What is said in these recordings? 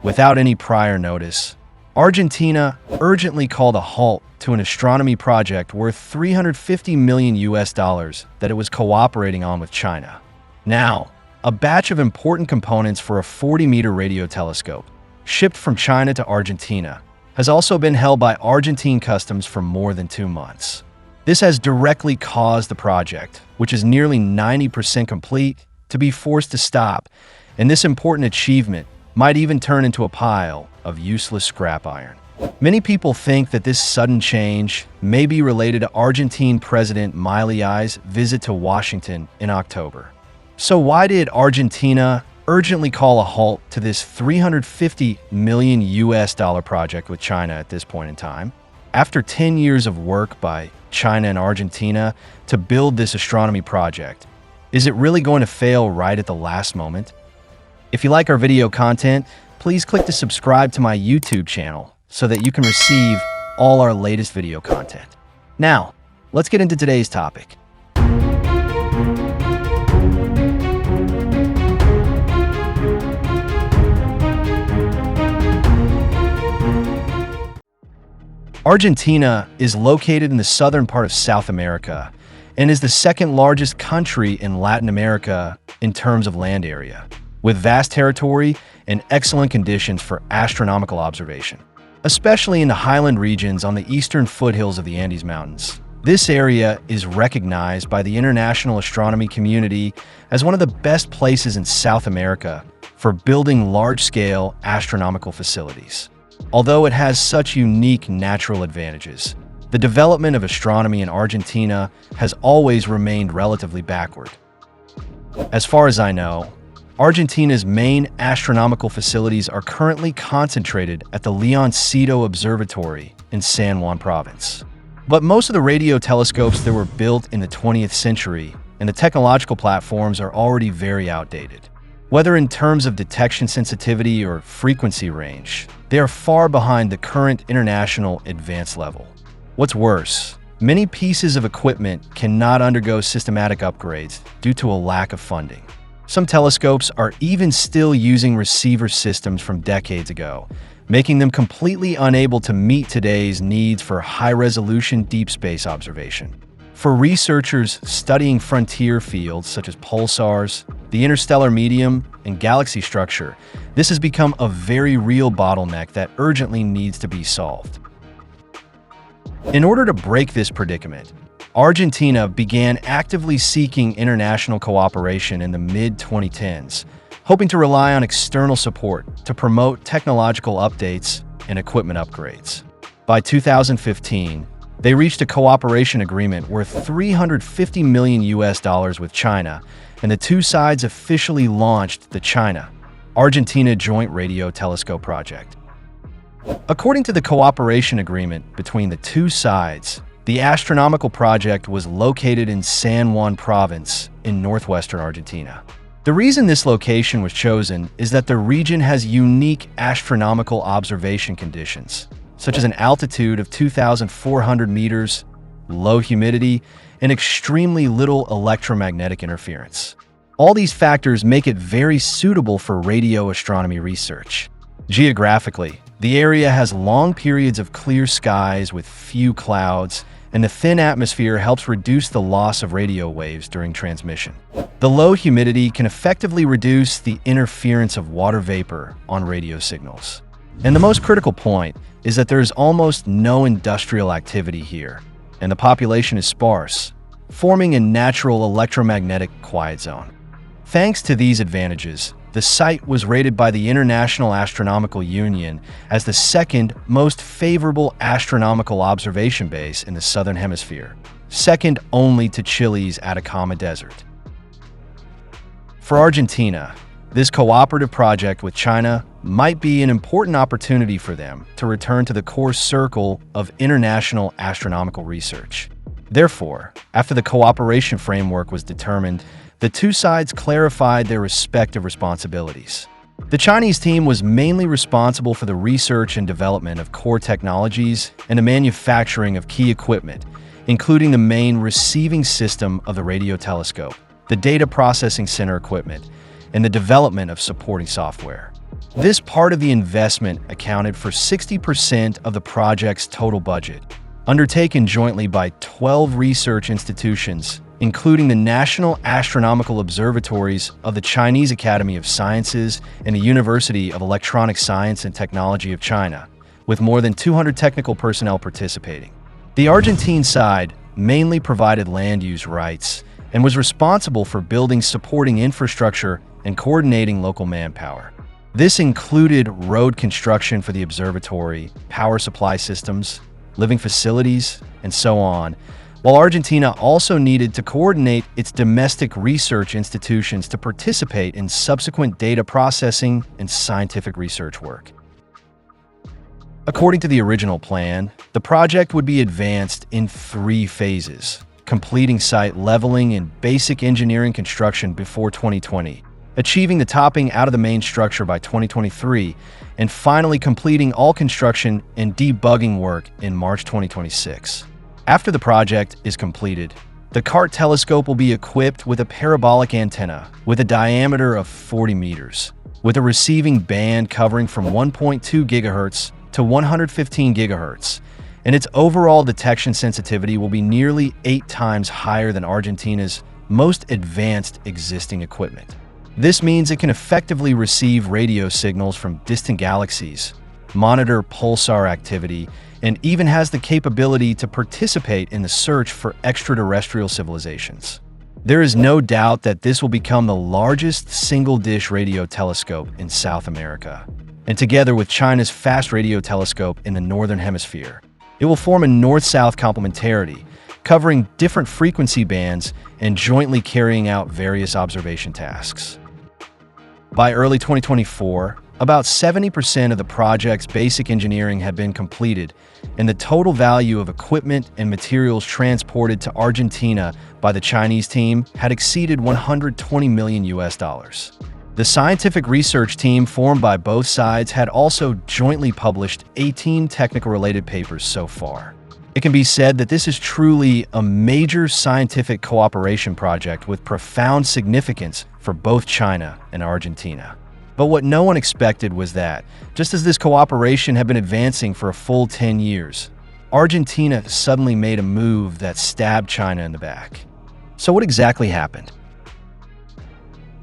Without any prior notice, Argentina urgently called a halt to an astronomy project worth $350 million that it was cooperating on with China. Now, a batch of important components for a 40-meter radio telescope, shipped from China to Argentina, has also been held by Argentine customs for more than 2 months. This has directly caused the project, which is nearly 90% complete, to be forced to stop, and this important achievement might even turn into a pile of useless scrap iron. Many people think that this sudden change may be related to Argentine President Milley's visit to Washington in October. So why did Argentina urgently call a halt to this $350 million project with China at this point in time? After 10 years of work by China and Argentina to build this astronomy project, is it really going to fail right at the last moment? If you like our video content, please click to subscribe to my YouTube channel so that you can receive all our latest video content. Now, let's get into today's topic. Argentina is located in the southern part of South America and is the second largest country in Latin America in terms of land area, with vast territory and excellent conditions for astronomical observation, especially in the highland regions on the eastern foothills of the Andes Mountains. This area is recognized by the international astronomy community as one of the best places in South America for building large-scale astronomical facilities. Although it has such unique natural advantages, the development of astronomy in Argentina has always remained relatively backward. As far as I know, Argentina's main astronomical facilities are currently concentrated at the Leoncito Observatory in San Juan Province. But most of the radio telescopes that were built in the 20th century and the technological platforms are already very outdated. Whether in terms of detection sensitivity or frequency range, they are far behind the current international advanced level. What's worse, many pieces of equipment cannot undergo systematic upgrades due to a lack of funding. Some telescopes are even still using receiver systems from decades ago, making them completely unable to meet today's needs for high-resolution deep space observation. For researchers studying frontier fields such as pulsars, the interstellar medium, and galaxy structure, this has become a very real bottleneck that urgently needs to be solved. In order to break this predicament, Argentina began actively seeking international cooperation in the mid-2010s, hoping to rely on external support to promote technological updates and equipment upgrades. By 2015, they reached a cooperation agreement worth $350 million with China, and the two sides officially launched the China-Argentina Joint Radio Telescope Project. According to the cooperation agreement between the two sides, the astronomical project was located in San Juan Province in northwestern Argentina. The reason this location was chosen is that the region has unique astronomical observation conditions, such as an altitude of 2,400 meters, low humidity, and extremely little electromagnetic interference. All these factors make it very suitable for radio astronomy research. Geographically, the area has long periods of clear skies with few clouds, and the thin atmosphere helps reduce the loss of radio waves during transmission. The low humidity can effectively reduce the interference of water vapor on radio signals. And the most critical point is that there is almost no industrial activity here, and the population is sparse, forming a natural electromagnetic quiet zone. Thanks to these advantages, the site was rated by the International Astronomical Union as the second most favorable astronomical observation base in the Southern Hemisphere, second only to Chile's Atacama Desert. For Argentina, this cooperative project with China might be an important opportunity for them to return to the core circle of international astronomical research. Therefore, after the cooperation framework was determined, the two sides clarified their respective responsibilities. The Chinese team was mainly responsible for the research and development of core technologies and the manufacturing of key equipment, including the main receiving system of the radio telescope, the data processing center equipment, and the development of supporting software. This part of the investment accounted for 60% of the project's total budget, undertaken jointly by 12 research institutions, including the National Astronomical Observatories of the Chinese Academy of Sciences and the University of Electronic Science and Technology of China, with more than 200 technical personnel participating. The Argentine side mainly provided land use rights and was responsible for building supporting infrastructure and coordinating local manpower. This included road construction for the observatory, power supply systems, living facilities, and so on, while Argentina also needed to coordinate its domestic research institutions to participate in subsequent data processing and scientific research work. According to the original plan, the project would be advanced in 3 phases, completing site leveling and basic engineering construction before 2020, achieving the topping out of the main structure by 2023, and finally completing all construction and debugging work in March 2026. After the project is completed, the CART telescope will be equipped with a parabolic antenna with a diameter of 40 meters, with a receiving band covering from 1.2 gigahertz to 115 gigahertz, and its overall detection sensitivity will be nearly 8 times higher than Argentina's most advanced existing equipment. This means it can effectively receive radio signals from distant galaxies, monitor pulsar activity, and even has the capability to participate in the search for extraterrestrial civilizations. There is no doubt that this will become the largest single-dish radio telescope in South America, and together with China's fast radio telescope in the Northern Hemisphere, it will form a north-south complementarity, covering different frequency bands and jointly carrying out various observation tasks. By early 2024, about 70% of the project's basic engineering had been completed, and the total value of equipment and materials transported to Argentina by the Chinese team had exceeded $120 million. The scientific research team formed by both sides had also jointly published 18 technical-related papers so far. It can be said that this is truly a major scientific cooperation project with profound significance for both China and Argentina. But what no one expected was that, just as this cooperation had been advancing for a full 10 years, Argentina suddenly made a move that stabbed China in the back. So what exactly happened?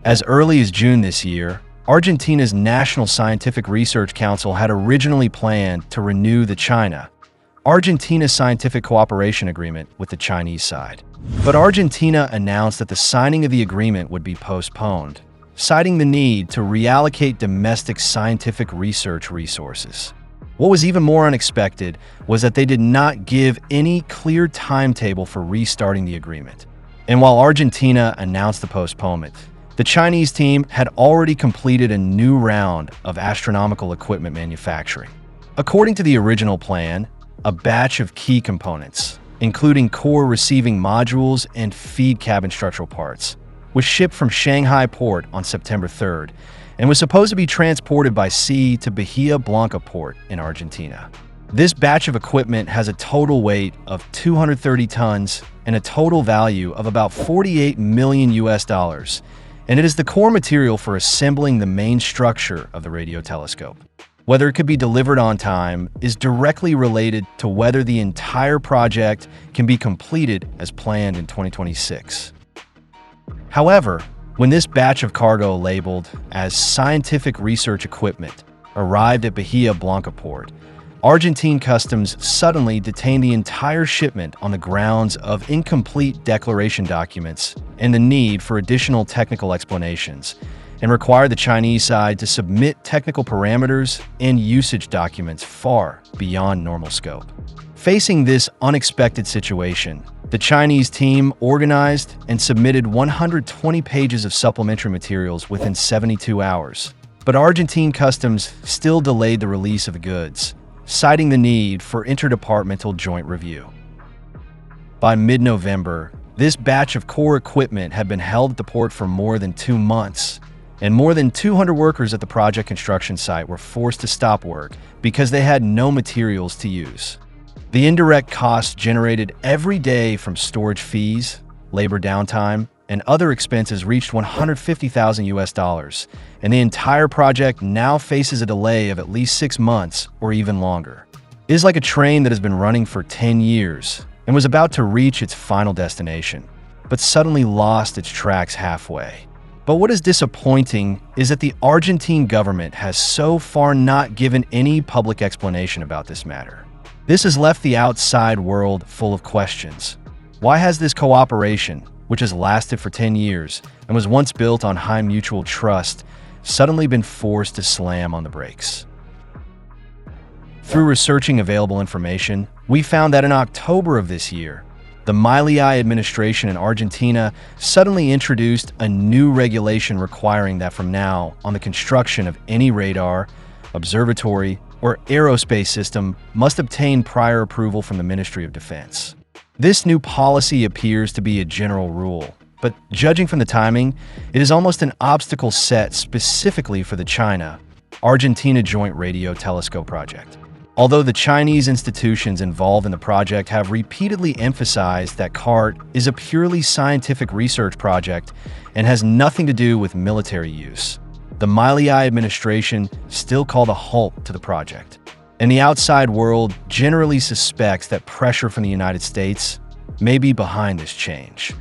As early as June this year, Argentina's National Scientific Research Council had originally planned to renew the China-Argentina Scientific Cooperation Agreement with the Chinese side. But Argentina announced that the signing of the agreement would be postponed, citing the need to reallocate domestic scientific research resources. What was even more unexpected was that they did not give any clear timetable for restarting the agreement. And while Argentina announced the postponement, the Chinese team had already completed a new round of astronomical equipment manufacturing. According to the original plan, a batch of key components, including core receiving modules and feed cabin structural parts, was shipped from Shanghai port on September 3rd and was supposed to be transported by sea to Bahia Blanca port in Argentina. This batch of equipment has a total weight of 230 tons and a total value of about $48 million, and it is the core material for assembling the main structure of the radio telescope. Whether it could be delivered on time is directly related to whether the entire project can be completed as planned in 2026. However, when this batch of cargo labeled as scientific research equipment arrived at Bahia Blanca port, Argentine customs suddenly detained the entire shipment on the grounds of incomplete declaration documents and the need for additional technical explanations, and required the Chinese side to submit technical parameters and usage documents far beyond normal scope. Facing this unexpected situation, the Chinese team organized and submitted 120 pages of supplementary materials within 72 hours, but Argentine customs still delayed the release of the goods, citing the need for interdepartmental joint review. By mid-November, this batch of core equipment had been held at the port for more than 2 months, and more than 200 workers at the project construction site were forced to stop work because they had no materials to use. The indirect costs generated every day from storage fees, labor downtime, and other expenses reached $150,000, and the entire project now faces a delay of at least 6 months or even longer. It is like a train that has been running for 10 years and was about to reach its final destination, but suddenly lost its tracks halfway. But what is disappointing is that the Argentine government has so far not given any public explanation about this matter. This has left the outside world full of questions. Why has this cooperation, which has lasted for 10 years and was once built on high mutual trust, suddenly been forced to slam on the brakes? Through researching available information, we found that in October of this year, the Milley administration in Argentina suddenly introduced a new regulation requiring that from now on the construction of any radar, observatory, or aerospace system must obtain prior approval from the Ministry of Defense. This new policy appears to be a general rule, but judging from the timing, it is almost an obstacle set specifically for the China-Argentina Joint Radio Telescope project. Although the Chinese institutions involved in the project have repeatedly emphasized that CART is a purely scientific research project and has nothing to do with military use, the Milley administration still called a halt to the project. And the outside world generally suspects that pressure from the United States may be behind this change.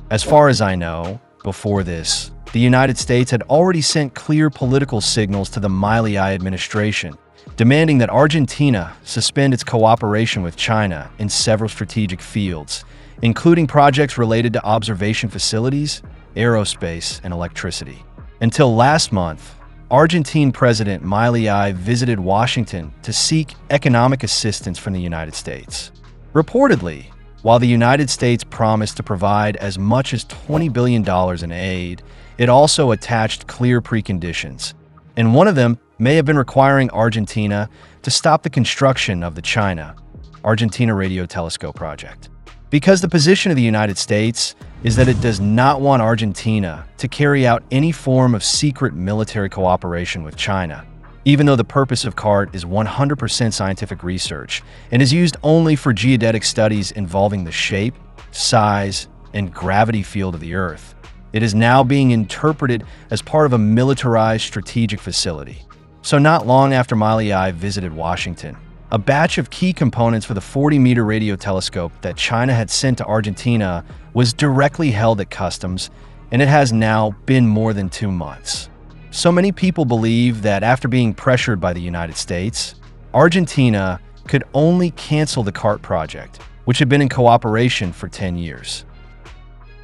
As far as I know, before this, the United States had already sent clear political signals to the Milley administration, demanding that Argentina suspend its cooperation with China in several strategic fields, including projects related to observation facilities, aerospace, and electricity. Until last month, Argentine President Milley visited Washington to seek economic assistance from the United States. Reportedly, while the United States promised to provide as much as $20 billion in aid, it also attached clear preconditions, and one of them may have been requiring Argentina to stop the construction of the China-Argentina Radio Telescope project. Because the position of the United States is that it does not want Argentina to carry out any form of secret military cooperation with China, even though the purpose of CART is 100% scientific research and is used only for geodetic studies involving the shape, size, and gravity field of the Earth. It is now being interpreted as part of a militarized strategic facility. So not long after Milley visited Washington, a batch of key components for the 40-meter radio telescope that China had sent to Argentina was directly held at customs, and it has now been more than 2 months. So many people believe that after being pressured by the United States, Argentina could only cancel the CART project, which had been in cooperation for 10 years.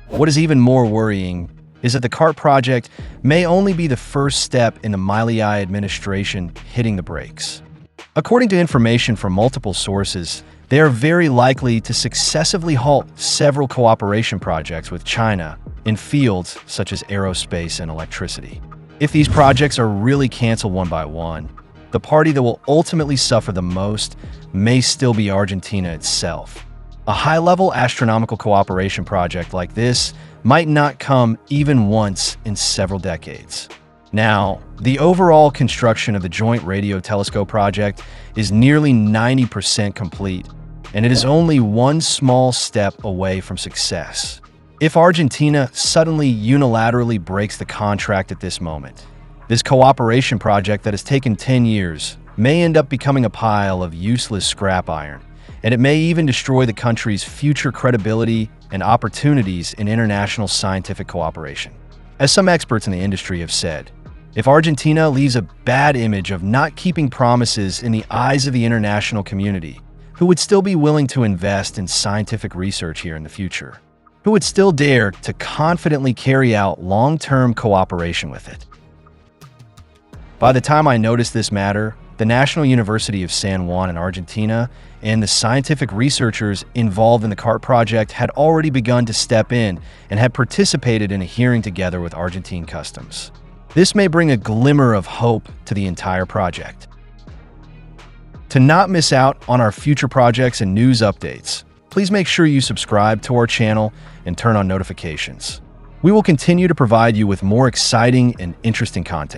What is even more worrying is that the CART project may only be the first step in the Milley administration hitting the brakes. According to information from multiple sources, they are very likely to successively halt several cooperation projects with China in fields such as aerospace and electricity. If these projects are really canceled one by one, the party that will ultimately suffer the most may still be Argentina itself. A high-level astronomical cooperation project like this might not come even once in several decades. Now, the overall construction of the Joint Radio Telescope project is nearly 90% complete, and it is only one small step away from success. If Argentina suddenly unilaterally breaks the contract at this moment, this cooperation project that has taken 10 years may end up becoming a pile of useless scrap iron, and it may even destroy the country's future credibility and opportunities in international scientific cooperation. As some experts in the industry have said, if Argentina leaves a bad image of not keeping promises in the eyes of the international community, who would still be willing to invest in scientific research here in the future? Who would still dare to confidently carry out long-term cooperation with it? By the time I noticed this matter, the National University of San Juan in Argentina and the scientific researchers involved in the CART project had already begun to step in and had participated in a hearing together with Argentine customs. This may bring a glimmer of hope to the entire project. To not miss out on our future projects and news updates, please make sure you subscribe to our channel and turn on notifications. We will continue to provide you with more exciting and interesting content.